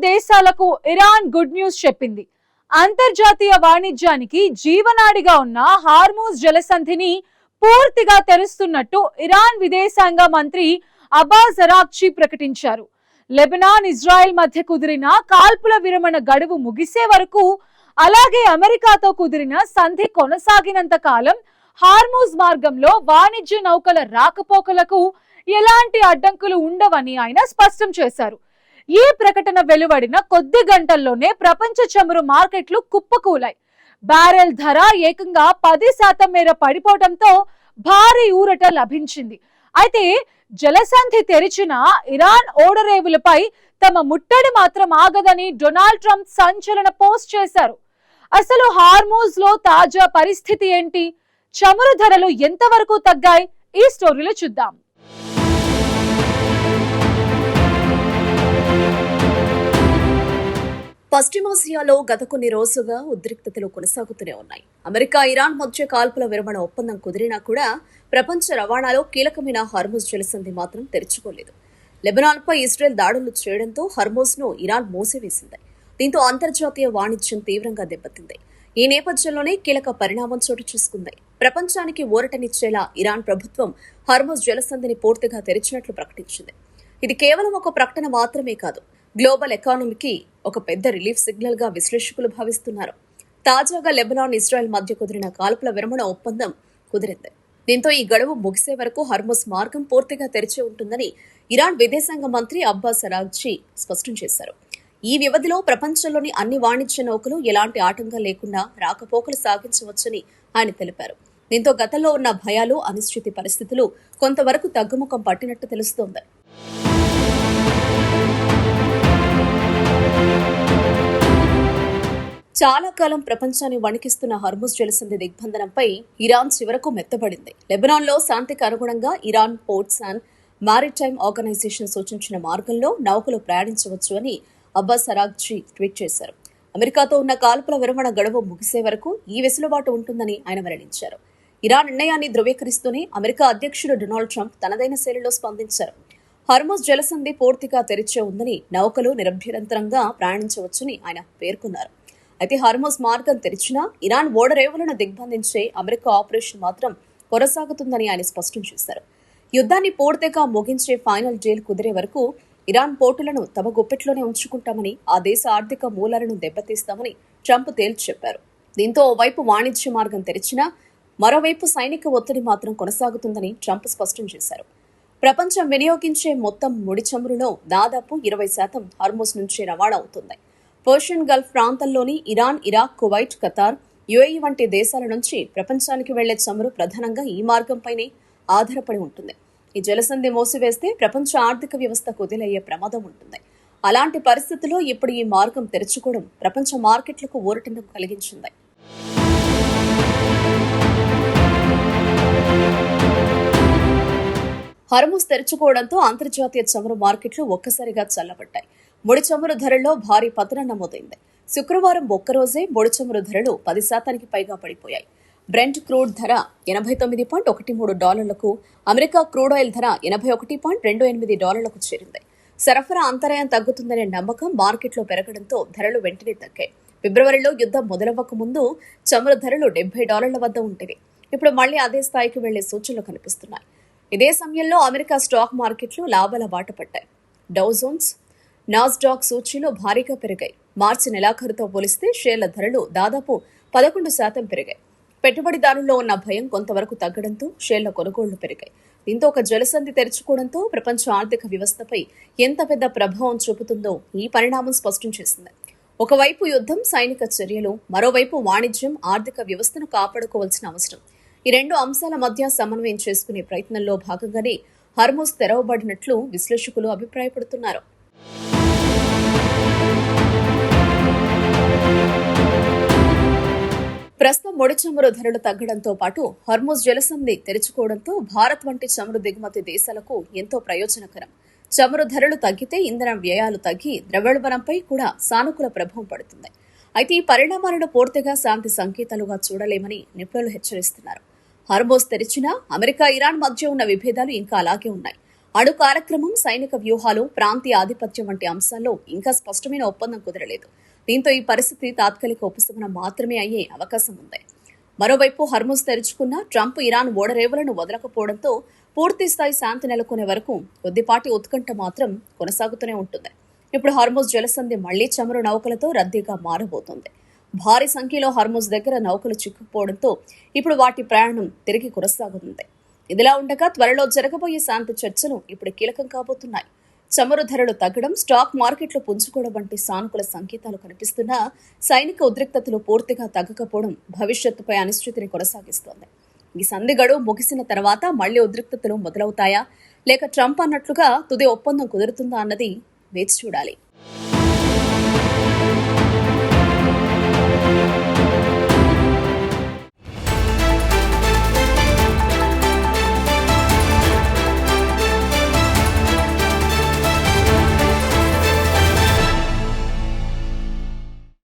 దేశాలకు Iran good news చెప్పింది. అంతర్జాతీయ వాణిజ్యానికి జీవనాడిగా ఉన్న హార్మూజ్ జలసంధిని పూర్తిగా తెరుస్తున్నట్టు ఇరాన్ విదేశాంగ మంత్రి అబ్బాస్ అరాగ్చి ప్రకటించారు. లెబనాన్, ఇజ్రాయెల్ మధ్య కుదిరిన కాల్పుల విరమణ గడువు ముగిసే వరకు, అలాగే అమెరికాతో కుదిరిన సంధి కొనసాగినంత కాలం హార్మూజ్ మార్గంలో వాణిజ్య నౌకల రాకపోకలకు ఎలాంటి అడ్డంకులు ఉండవని ఆయన స్పష్టం చేశారు. ఈ ప్రకటన వెలువడిన కొద్ది గంటల్లోనే ప్రపంచ చమురు మార్కెట్లు కుప్పకూలాయి. బ్యారెల్ ధర ఏకంగా 10% మేర పడిపోవడంతో భారీ ఊరట లభించింది. అయితే జలసంధి తెరిచిన ఇరాన్ ఓడరేవులపై తమ ముట్టడి మాత్రం ఆగదని డొనాల్డ్ ట్రంప్ సంచలన పోస్ట్ చేశారు. అసలు హార్మూజ్ లో తాజా పరిస్థితి ఏంటి? చమురు ధరలు ఎంతవరకు తగ్గాయి? ఈ స్టోరీలో చూద్దాం. పశ్చిమాసియాలో గత కొన్ని రోజులుగా ఉద్రిక్తతలు కొనసాగుతూనే ఉన్నాయి. అమెరికా, ఇరాన్ మధ్య కాల్పుల విరమణ ఒప్పందం కుదిరినా కూడా ప్రపంచ రవాణాలో కీలకమైన హార్మూజ్ జలసంధి మాత్రం తెరుచుకోలేదు. లెబనాన్పై ఇజ్రాయెల్ దాడులు చేయడంతో హార్మూజ్ను ఇరాన్ మూసివేసింది. దీంతో అంతర్జాతీయ వాణిజ్యం తీవ్రంగా దెబ్బతింది. ఈ నేపథ్యంలోనే కీలక పరిణామం చోటు చేసుకుంది. ప్రపంచానికి ఊరటనిచ్చేలా ఇరాన్ ప్రభుత్వం హార్మూజ్ జలసంధిని పూర్తిగా తెరిచినట్లు ప్రకటించింది. ఇది కేవలం ఒక ప్రకటన మాత్రమే కాదు, గ్లోబల్ ఎకానమీకి ఒక పెద్ద రిలీఫ్ సిగ్నల్ గా విశ్లేషకులు భావిస్తున్నారు. తాజాగా లెబనాన్, ఇజ్రాయెల్ మధ్య కుదిరిన కాల్పుల విరమణ ఒప్పందం కుదిరింది. దీంతో ఈ గడువు ముగిసే వరకు హార్మూజ్ మార్గం పూర్తిగా తెరిచి ఉంటుందని ఇరాన్ విదేశాంగ మంత్రి అబ్బాస్ అరాగ్చి స్పష్టం చేశారు. ఈ వ్యవధిలో ప్రపంచంలోని అన్ని వాణిజ్య నౌకలు ఎలాంటి ఆటంకం లేకుండా రాకపోకలు సాగించవచ్చని ఆయన తెలిపారు. దీంతో గతంలో ఉన్న భయాలు, అనిశ్చితి పరిస్థితులు కొంతవరకు తగ్గుముఖం పట్టినట్టు తెలుస్తోంది. చాలా కాలం ప్రపంచాన్ని వణికిస్తున్న హార్మూజ్ జలసంధి దిగ్బంధనంపై ఇరాన్ చివరకు మెత్తబడింది. లెబనాన్లో శాంతికి అనుగుణంగా Iran ports and maritime organisation సూచించిన మార్గంలో నౌకలు ప్రయాణించవచ్చు అని అబ్బాస్ అరాగ్చి ట్వీట్ చేశారు. అమెరికాతో ఉన్న కాల్పుల విరమణ గడువు ముగిసే వరకు ఈ వెసులుబాటు ఉంటుందని ఆయన వెల్లడించారు. ఇరాన్ నిర్ణయాన్ని ధృవీకరిస్తూనే అమెరికా అధ్యక్షుడు డొనాల్డ్ ట్రంప్ తనదైన శైలిలో స్పందించారు. హార్మూజ్ జలసంధి పూర్తిగా తెరిచే ఉందని, నౌకలు నిరభ్యంతరంగా ప్రయాణించవచ్చని ఆయన పేర్కొన్నారు. అయితే హార్మూజ్ మార్గం తెరిచినా ఇరాన్ ఓడరేవులను దిగ్బంధించే అమెరికా ఆపరేషన్ మాత్రం కొనసాగుతుందని ఆయన స్పష్టం చేశారు. యుద్ధాన్ని పూర్తిగా ముగించే ఫైనల్ డీల్ కుదిరే వరకు ఇరాన్ పోర్టులను తమ గుప్పెట్లోనే ఉంచుకుంటామని, ఆ దేశ ఆర్థిక మూలాలను దెబ్బతీస్తామని ట్రంప్ తేల్చి చెప్పారు. దీంతో ఓవైపు వాణిజ్య మార్గం తెరిచినా మరోవైపు సైనిక ఒత్తిడి మాత్రం కొనసాగుతుందని ట్రంప్ స్పష్టం చేశారు. ప్రపంచం వినియోగించే మొత్తం ముడి చమురులో దాదాపు 20% హార్మూజ్ నుంచి రవాణా అవుతుంది. పర్షియన్ గల్ఫ్ ప్రాంతంలోని Iran, Iraq, Kuwait, Qatar, UAE వంటి దేశాల నుంచి ప్రపంచానికి వెళ్లే చమురు ప్రధానంగా ఈ మార్గంపైనే ఆధారపడి ఉంటుంది. ఈ జలసంధి మూసివేస్తే ప్రపంచ ఆర్థిక వ్యవస్థ కుదిలయ్యే ప్రమాదం ఉంటుంది. అలాంటి పరిస్థితుల్లో ఇప్పుడు ఈ మార్గం తెరుచుకోవడం ప్రపంచ మార్కెట్లకు ఊరటం కలిగించింది. హార్మూజ్ తెరుచుకోవడంతో అంతర్జాతీయ చమురు మార్కెట్లు ఒక్కసారిగా చల్లబడ్డాయి. ముడి చమురు ధరల్లో భారీ పతనం నమోదైంది. శుక్రవారం ఒక్కరోజే ముడి చమురు ధరలు 10% పైగా పడిపోయాయి. బ్రెంట్ క్రూడ్ ధర $80.13, అమెరికా క్రూడ్ ఆయిల్ ధర $81.28 చేరింది. సరఫరా అంతరాయం తగ్గుతుందనే నమ్మకం మార్కెట్లో పెరగడంతో ధరలు వెంటనే తగ్గాయి. ఫిబ్రవరిలో యుద్ధం మొదలవ్వక ముందు చమురు ధరలు $70 వద్ద ఉండేవి. ఇప్పుడు మళ్లీ అదే స్థాయికి వెళ్లే సూచనలు కనిపిస్తున్నాయి. ఇదే సమయంలో అమెరికా స్టాక్ మార్కెట్లు లాభాల బాట పట్టాయి. డౌ జోన్స్, నాస్డాక్ సూచీలు భారీగా పెరిగాయి. మార్చి నెలాఖరుతో పోలిస్తే షేర్ల ధరలు దాదాపు 11% పెరిగాయి. పెట్టుబడిదారుల్లో ఉన్న భయం కొంతవరకు తగ్గడంతో షేర్ల కొనుగోళ్లు పెరిగాయి. దీంతో ఒక జలసంధి తెరుచుకోవడంతో ప్రపంచ ఆర్థిక వ్యవస్థపై ఎంత పెద్ద ప్రభావం చూపుతుందో ఈ పరిణామం స్పష్టం చేసింది. ఒకవైపు యుద్ధం, సైనిక చర్యలు, మరోవైపు వాణిజ్యం, ఆర్థిక వ్యవస్థను కాపాడుకోవాల్సిన అవసరం. ఈ రెండు అంశాల మధ్య సమన్వయం చేసుకునే ప్రయత్నంలో భాగంగానే హార్మూజ్ తెరవబడినట్లు విశ్లేషకులు అభిప్రాయపడుతున్నారు. ప్రస్తుతం ముడి చమురు ధరలు తగ్గడంతో పాటు హార్మూజ్ జలసంధి తెరుచుకోవడంతో భారత్ వంటి చమురు దిగుమతి దేశాలకు ఎంతో ప్రయోజనకరం. చమురు ధరలు తగ్గితే ఇంధన వ్యయాలు తగ్గి ద్రవ్యోల్బణంపై కూడా సానుకూల ప్రభావం పడుతుంది. అయితే ఈ పరిణామాలను పూర్తిగా శాంతి సంకేతాలుగా చూడలేమని నిపుణులు హెచ్చరిస్తున్నారు. హార్మూజ్ తెరిచినా అమెరికా, ఇరాన్ మధ్య ఉన్న విభేదాలు ఇంకా అలాగే ఉన్నాయి. అణు కార్యక్రమం, సైనిక వ్యూహాలు, ప్రాంతీయ ఆధిపత్యం వంటి అంశాల్లో ఇంకా స్పష్టమైన ఒప్పందం కుదరలేదు. దీంతో ఈ పరిస్థితి తాత్కాలిక ఉపశమనం మాత్రమే అయ్యే అవకాశం ఉంది. మరోవైపు హర్ముజ్ తెరుచుకున్న ట్రంప్ ఇరాన్ ఓడరేవులను వదలకపోవడంతో పూర్తిస్థాయి శాంతి నెలకొనే వరకు కొద్దిపాటి ఉత్కంఠ మాత్రం కొనసాగుతూనే ఉంటుంది. ఇప్పుడు హర్ముజ్ జలసంధి మళ్లీ చమురు నౌకలతో రద్దీగా మారబోతోంది. భారీ సంఖ్యలో హర్ముజ్ దగ్గర నౌకలు చిక్కుకుపోవడంతో ఇప్పుడు వాటి ప్రయాణం తిరిగి కొనసాగుతుంది. ఇదిలా ఉండగా త్వరలో జరగబోయే శాంతి చర్చలు ఇప్పుడు కీలకం కాబోతున్నాయి. చమురు ధరలు తగ్గడం, స్టాక్ మార్కెట్లు పుంజుకోవడం వంటి సానుకూల సంకేతాలు కనిపిస్తున్నా సైనిక ఉద్రిక్తతలు పూర్తిగా తగ్గకపోవడం భవిష్యత్తుపై అనిశ్చితిని కొనసాగిస్తోంది. ఈ సంధి గడువు ముగిసిన తర్వాత మళ్లీ ఉద్రిక్తతలు మొదలవుతాయా, లేక ట్రంప్ అన్నట్లుగా తుది ఒప్పందం కుదురుతుందా అన్నది వేచి చూడాలి.